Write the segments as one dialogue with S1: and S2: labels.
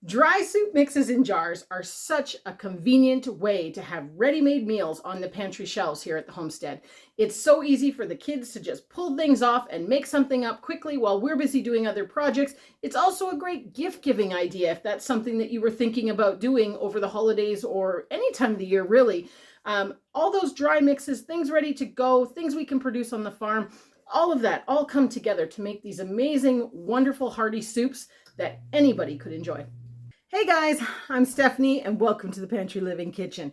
S1: Dry soup mixes in jars are such a convenient way to have ready-made meals on the pantry shelves here at the homestead. It's so easy for the kids to just pull things off and make something up quickly while we're busy doing other projects. It's also a great gift-giving idea if that's something that you were thinking about doing over the holidays or any time of the year, really. All those dry mixes, things ready to go, things we can produce on the farm, all of that all come together to make these amazing, wonderful, hearty soups that anybody could enjoy. Hey guys, I'm Stephanie and welcome to the Pantry Living Kitchen.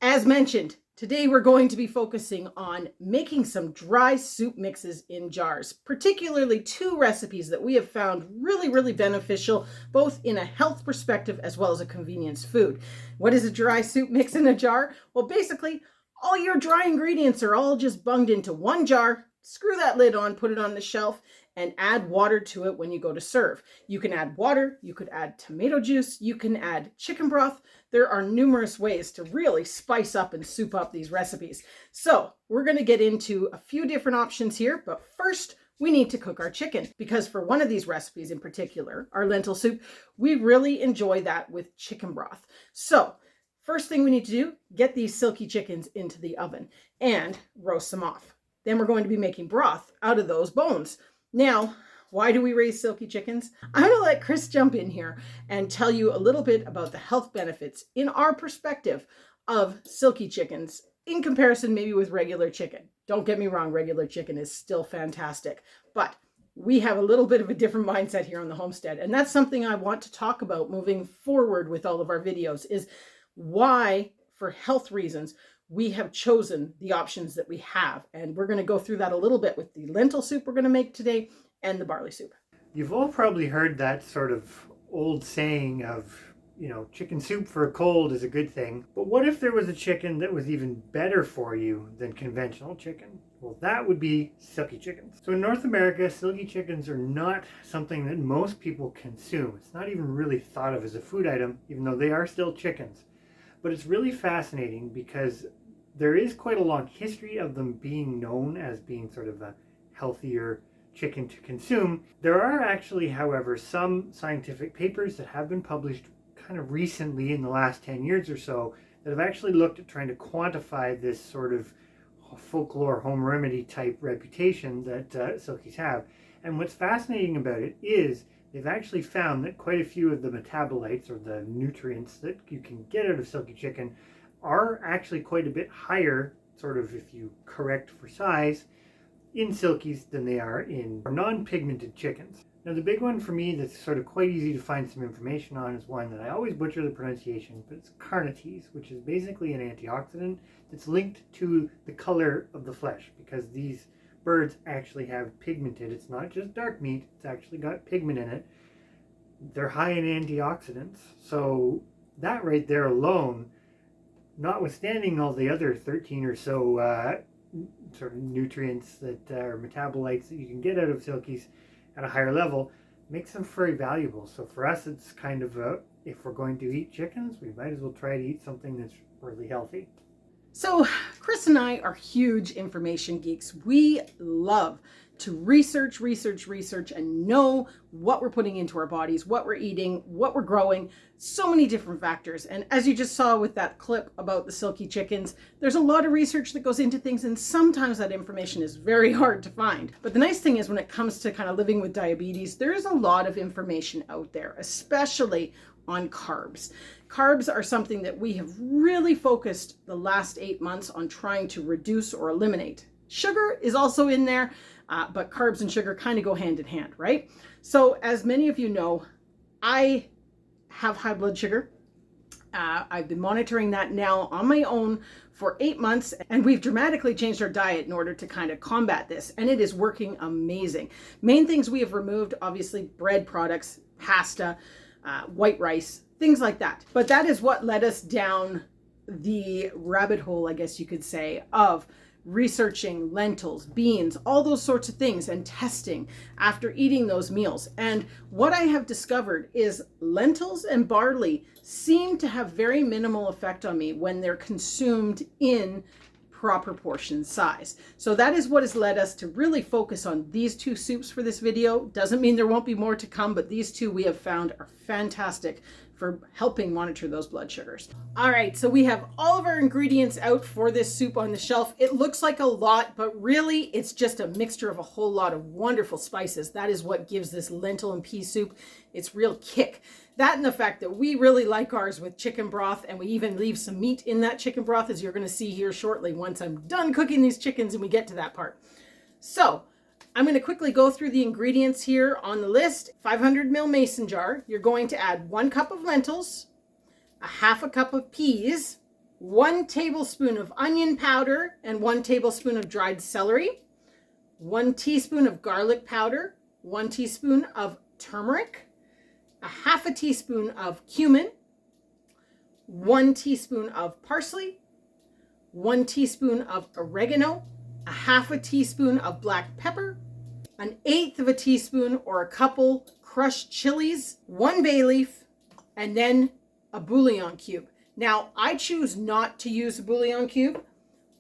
S1: As mentioned, today we're going to be focusing on making some dry soup mixes in jars, particularly two recipes that we have found really beneficial, both in a health perspective as well as a convenience food. What is a dry soup mix in a jar? Well, basically, all your dry ingredients are all just bunged into one jar. Screw that lid on, put it on the shelf, and add water to it when you go to serve. You can add water, you could add tomato juice, you can add chicken broth. There are numerous ways to really spice up and soup up these recipes. So we're going to get into a few different options here, but first we need to cook our chicken, because for one of these recipes in particular, our lentil soup, we really enjoy that with chicken broth. So first thing we need to do, get these silky chickens into the oven and roast them off. Then we're going to be making broth out of those bones. Now, why do we raise silky chickens? I'm going to let Chris jump in here and tell you a little bit about the health benefits in our perspective of silky chickens in comparison maybe with regular chicken. Don't get me wrong, regular chicken is still fantastic, but we have a little bit of a different mindset here on the homestead. And that's something I want to talk about moving forward with all of our videos, is why, for health reasons, we have chosen the options that we have. And we're going to go through that a little bit with the lentil soup we're going to make today and the barley soup.
S2: You've all probably heard that sort of old saying of, chicken soup for a cold is a good thing. But what if there was a chicken that was even better for you than conventional chicken? Well, that would be silky chickens. So in North America, silky chickens are not something that most people consume. It's not even really thought of as a food item, even though they are still chickens. But it's really fascinating because there is quite a long history of them being known as being sort of a healthier chicken to consume. There are actually, however, some scientific papers that have been published kind of recently in the last 10 years or so that have actually looked at trying to quantify this sort of folklore home remedy type reputation that silkies have. And what's fascinating about it is they've actually found that quite a few of the metabolites or the nutrients that you can get out of silky chicken are actually quite a bit higher, sort of if you correct for size, in silkies than they are in non-pigmented chickens. Now the big one for me that's sort of quite easy to find some information on is one that I always butcher the pronunciation, but it's carnitine, which is basically an antioxidant that's linked to the color of the flesh, because these birds actually have pigmented, it's not just dark meat, it's actually got pigment in it. They're high in antioxidants, so that right there alone, notwithstanding all the other 13 or so sort of nutrients that are metabolites that you can get out of silkies at a higher level, makes them very valuable. So for us, it's kind of if we're going to eat chickens, we might as well try to eat something that's really healthy.
S1: So Chris and I are huge information geeks. We love to research and know what we're putting into our bodies, what we're eating, what we're growing, so many different factors. And as you just saw with that clip about the silky chickens, there's a lot of research that goes into things, and sometimes that information is very hard to find. But the nice thing is when it comes to kind of living with diabetes, there is a lot of information out there, especially on carbs. Carbs are something that we have really focused the last 8 months on trying to reduce or eliminate. Sugar is also in there, but carbs and sugar kind of go hand in hand, right? So as many of you know, I have high blood sugar. I've been monitoring that now on my own for 8 months, and we've dramatically changed our diet in order to kind of combat this, and it is working amazing. Main things we have removed, obviously bread products, pasta, white rice, things like that. But that is what led us down the rabbit hole, I guess you could say, of researching lentils, beans, all those sorts of things, and testing after eating those meals. And what I have discovered is lentils and barley seem to have very minimal effect on me when they're consumed in proper portion size. So that is what has led us to really focus on these two soups for this video. Doesn't mean there won't be more to come, but these two we have found are fantastic for helping monitor those blood sugars. All right, so we have all of our ingredients out for this soup on the shelf. It looks like a lot, but really it's just a mixture of a whole lot of wonderful spices. That is what gives this lentil and pea soup its real kick. That and the fact that we really like ours with chicken broth, and we even leave some meat in that chicken broth, as you're gonna see here shortly once I'm done cooking these chickens and we get to that part. So I'm going to quickly go through the ingredients here on the list. 500 ml mason jar. You're going to add 1 cup of lentils, a half a cup of peas, 1 tablespoon of onion powder and 1 tablespoon of dried celery, 1 teaspoon of garlic powder, 1 teaspoon of turmeric, a half a teaspoon of cumin, 1 teaspoon of parsley, 1 teaspoon of oregano, a half a teaspoon of black pepper, 1/8 of a teaspoon or a couple crushed chilies, 1 bay leaf, and then a bouillon cube. Now, I choose not to use a bouillon cube.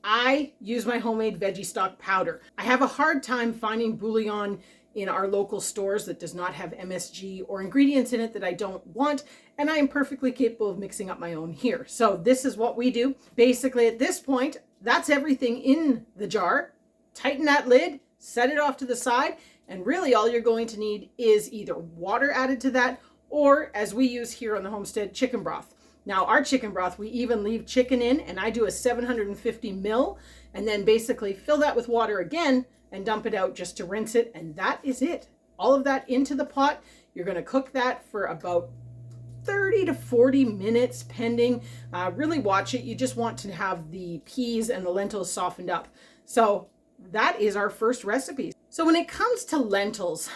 S1: I use my homemade veggie stock powder. I have a hard time finding bouillon in our local stores that does not have MSG or ingredients in it that I don't want, and I am perfectly capable of mixing up my own here. So this is what we do. Basically, at this point, that's everything in the jar. Tighten that lid, set it off to the side, and really all you're going to need is either water added to that, or as we use here on the homestead, chicken broth. Now our chicken broth, we even leave chicken in, and I do a 750 ml, and then basically fill that with water again and dump it out just to rinse it, and that is it. All of that into the pot. You're going to cook that for about 30 to 40 minutes, pending. Really watch it. You just want to have the peas and the lentils softened up. So that is our first recipe. So when it comes to lentils,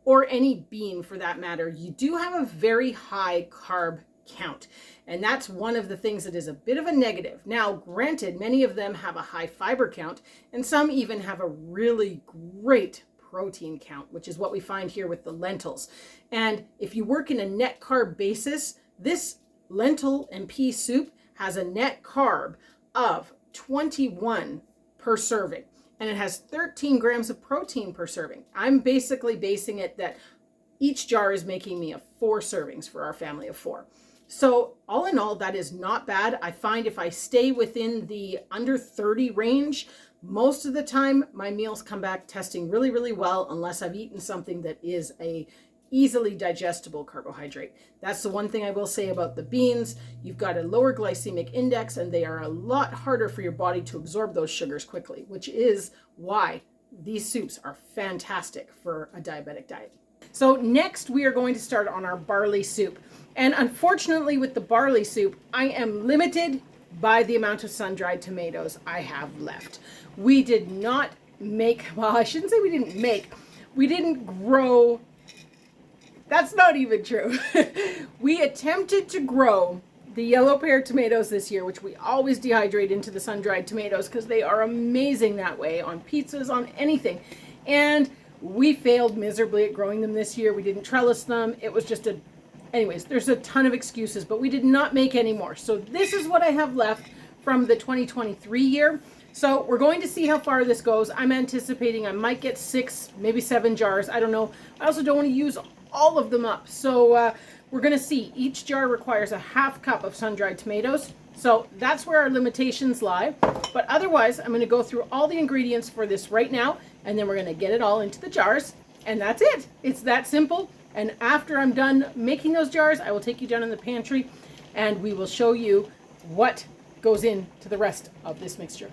S1: or any bean for that matter, you do have a very high carb count. And that's one of the things that is a bit of a negative. Now, granted, many of them have a high fiber count, and some even have a really great protein count, which is what we find here with the lentils. And if you work in a net carb basis, this lentil and pea soup has a net carb of 21 per serving, and it has 13 grams of protein per serving. I'm basically basing it that each jar is making me 4 servings for our family of 4. So all in all, that is not bad. I find if I stay within the under 30 range, most of the time my meals come back testing really, really well, unless I've eaten something that is a easily digestible carbohydrate. That's the one thing I will say about the beans. You've got a lower glycemic index, and they are a lot harder for your body to absorb those sugars quickly, which is why these soups are fantastic for a diabetic diet. So next we are going to start on our barley soup. And unfortunately with the barley soup, I am limited by the amount of sun-dried tomatoes I have left. We did not make, well, I shouldn't say we didn't grow. That's not even true. We attempted to grow the yellow pear tomatoes this year, which we always dehydrate into the sun-dried tomatoes because they are amazing that way on pizzas, on anything. And we failed miserably at growing them this year. We didn't trellis them. It was just anyways, there's a ton of excuses, but we did not make any more. So this is what I have left from the 2023 year. So we're going to see how far this goes. I'm anticipating I might get 6, maybe 7 jars. I don't know. I also don't want to use all of them up. So we're going to see. Each jar requires a half cup of sun-dried tomatoes. So that's where our limitations lie. But otherwise, I'm going to go through all the ingredients for this right now, and then we're going to get it all into the jars. And that's it. It's that simple. And after I'm done making those jars, I will take you down in the pantry and we will show you what goes into the rest of this mixture.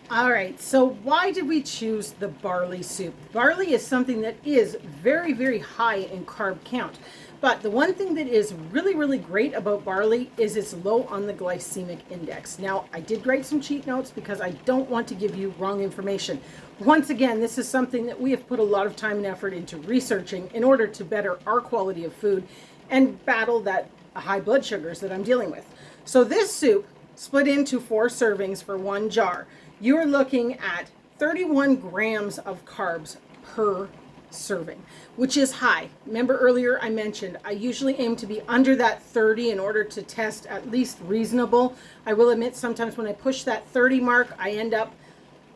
S1: All right, so why did we choose the barley soup? Barley is something that is very, very high in carb count. But the one thing that is really, really great about barley is it's low on the glycemic index. Now, I did write some cheat notes because I don't want to give you wrong information. Once again, this is something that we have put a lot of time and effort into researching in order to better our quality of food and battle that high blood sugars that I'm dealing with. So this soup, split into 4 servings for 1 jar, you're looking at 31 grams of carbs per serving, which is high. Remember earlier I mentioned I usually aim to be under that 30 in order to test at least reasonable. I will admit sometimes when I push that 30 mark, I end up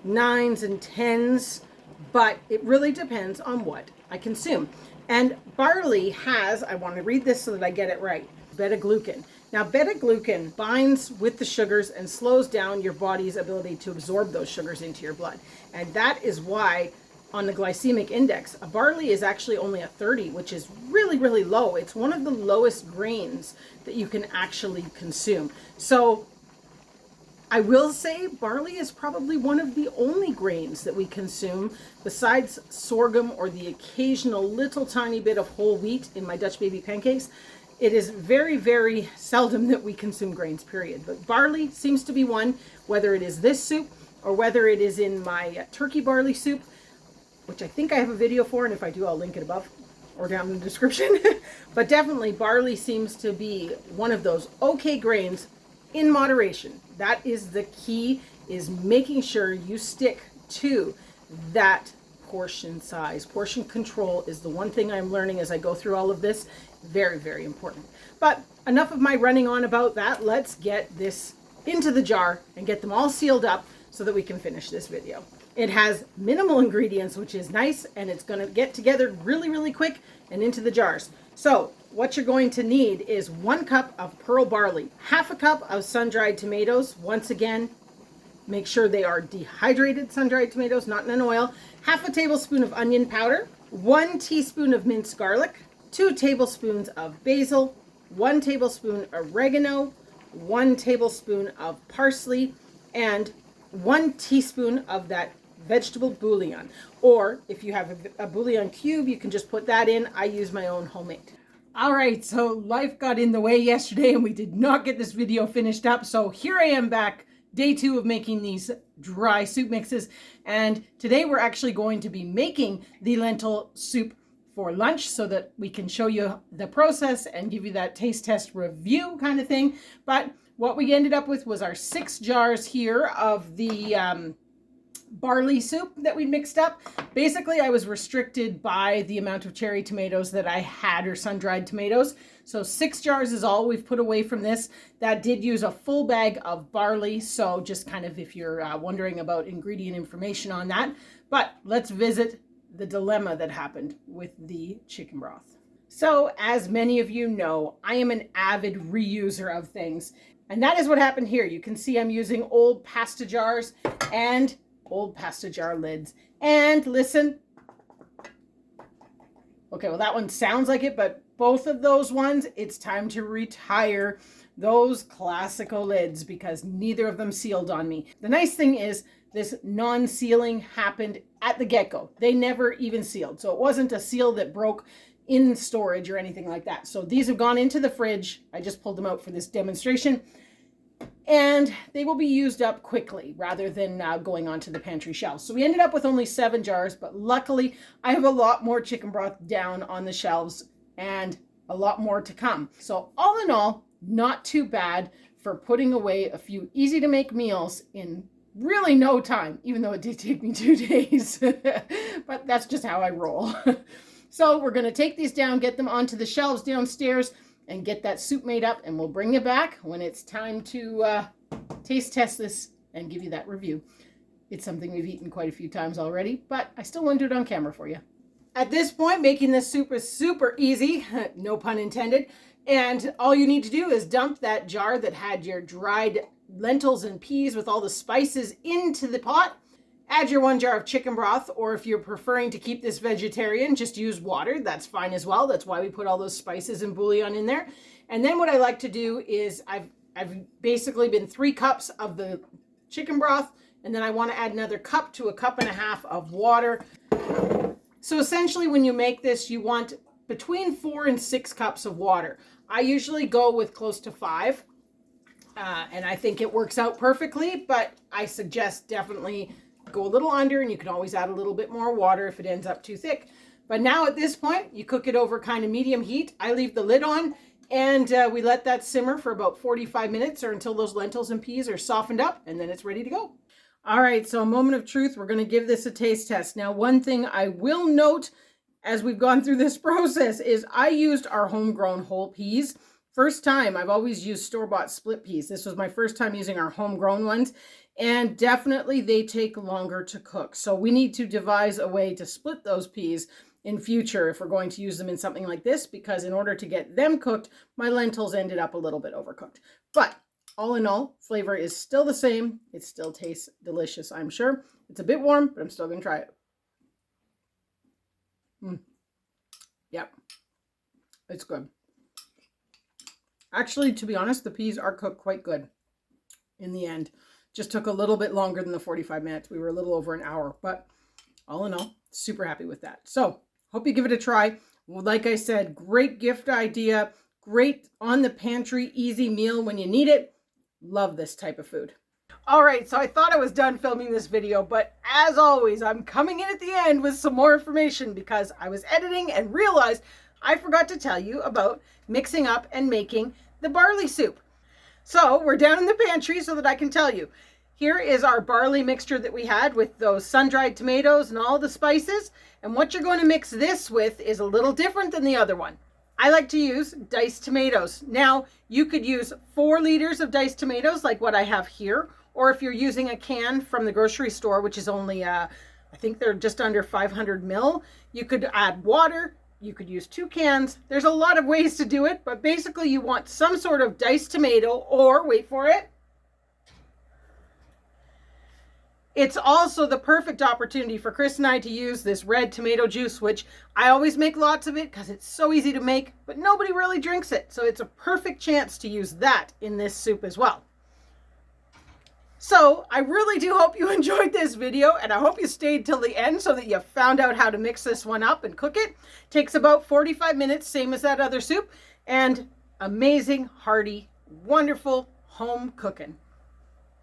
S1: 9s and 10s, but it really depends on what I consume. And barley has, I want to read this so that I get it right, beta-glucan. Now, beta-glucan binds with the sugars and slows down your body's ability to absorb those sugars into your blood. And that is why on the glycemic index, a barley is actually only a 30, which is really, really low. It's one of the lowest grains that you can actually consume. So I will say barley is probably one of the only grains that we consume besides sorghum or the occasional little tiny bit of whole wheat in my Dutch baby pancakes. It is very, very seldom that we consume grains, period. But barley seems to be one, whether it is this soup or whether it is in my turkey barley soup, which I think I have a video for, and if I do, I'll link it above or down in the description. But definitely barley seems to be one of those okay grains in moderation. That is the key, is making sure you stick to that portion size. Portion control is the one thing I'm learning as I go through all of this. Very, very important. But enough of my running on about that. Let's get this into the jar and get them all sealed up so that we can finish this video. It has minimal ingredients, which is nice, and it's going to get together really, really quick and into the jars. So what you're going to need is 1 cup of pearl barley, half a cup of sun-dried tomatoes. Once again, make sure they are dehydrated sun-dried tomatoes, not in an oil. Half a tablespoon of onion powder, 1 teaspoon of minced garlic, 2 tablespoons of basil, 1 tablespoon oregano, 1 tablespoon of parsley, and 1 teaspoon of that vegetable bouillon. Or if you have a bouillon cube, you can just put that in. I use my own homemade. All right, so life got in the way yesterday and we did not get this video finished up. So here I am back, day 2 of making these dry soup mixes. And today we're actually going to be making the lentil soup for lunch so that we can show you the process and give you that taste test review kind of thing. But what we ended up with was our 6 jars here of the barley soup that we mixed up. Basically, I was restricted by the amount of cherry tomatoes that I had, or sun-dried tomatoes. So 6 jars is all we've put away from this. That did use a full bag of barley. So just kind of if you're wondering about ingredient information on that. But let's visit the dilemma that happened with the chicken broth. So as many of you know, I am an avid reuser of things. And that is what happened here. You can see I'm using old pasta jars and old pasta jar lids. And listen. Okay, well that one sounds like it, but both of those ones, it's time to retire those classical lids because neither of them sealed on me. The nice thing is this non-sealing happened at the get-go. They never even sealed. So it wasn't a seal that broke in storage or anything like that. So these have gone into the fridge. I just pulled them out for this demonstration. And they will be used up quickly rather than going onto the pantry shelves. So we ended up with only 7 jars, but luckily I have a lot more chicken broth down on the shelves and a lot more to come. So all in all, not too bad for putting away a few easy to make meals in really no time, even though it did take me 2 days. But that's just how I roll. So we're going to take these down, get them onto the shelves downstairs, and get that soup made up, and we'll bring you back when it's time to taste test this and give you that review. It's something we've eaten quite a few times already, but I still want to do it on camera for you. At this point, making this soup is super easy, no pun intended, and all you need to do is dump that jar that had your dried lentils and peas with all the spices into the pot. Add your 1 jar of chicken broth, or if you're preferring to keep this vegetarian, just use water. That's fine as well. That's why we put all those spices and bouillon in there. And then what I like to do is I've basically been 3 cups of the chicken broth, and then I want to add another cup to 1.5 cups of water. So essentially when you make this, you want between 4 and 6 cups of water. I usually go with close to 5. And I think it works out perfectly, but I suggest definitely go a little under, and you can always add a little bit more water if it ends up too thick. But now at this point, you cook it over kind of medium heat. I leave the lid on, and we let that simmer for about 45 minutes or until those lentils and peas are softened up, and then it's ready to go. All right, so a moment of truth. We're going to give this a taste test. Now, one thing I will note as we've gone through this process is I used our homegrown whole peas. First time. I've always used store-bought split peas. This was my first time using our homegrown ones, and definitely they take longer to cook. So we need to devise a way to split those peas in future if we're going to use them in something like this, because in order to get them cooked, my lentils ended up a little bit overcooked. But all in all, flavor is still the same. It still tastes delicious, I'm sure. It's a bit warm, but I'm still going to try it. Yep. It's good. Actually, to be honest, the peas are cooked quite good in the end. Just took a little bit longer than the 45 minutes. We were a little over an hour, but all in all, super happy with that. So hope you give it a try. Like I said, great gift idea. Great on the pantry, easy meal when you need it. Love this type of food. All right, so I thought I was done filming this video, but as always, I'm coming in at the end with some more information because I was editing and realized I forgot to tell you about mixing up and making the barley soup. So we're down in the pantry so that I can tell you. Here is our barley mixture that we had with those sun-dried tomatoes and all the spices. And what you're going to mix this with is a little different than the other one. I like to use diced tomatoes. Now, you could use 4 liters of diced tomatoes like what I have here. Or if you're using a can from the grocery store, which is only, I think they're just under 500 mil, you could add water. You could use 2 cans. There's a lot of ways to do it, but basically you want some sort of diced tomato, or wait for it. It's also the perfect opportunity for Chris and I to use this red tomato juice, which I always make lots of it because it's so easy to make, but nobody really drinks it. So it's a perfect chance to use that in this soup as well. So I really do hope you enjoyed this video, and I hope you stayed till the end so that you found out how to mix this one up and cook it. Takes about 45 minutes, same as that other soup, and amazing, hearty, wonderful home cooking.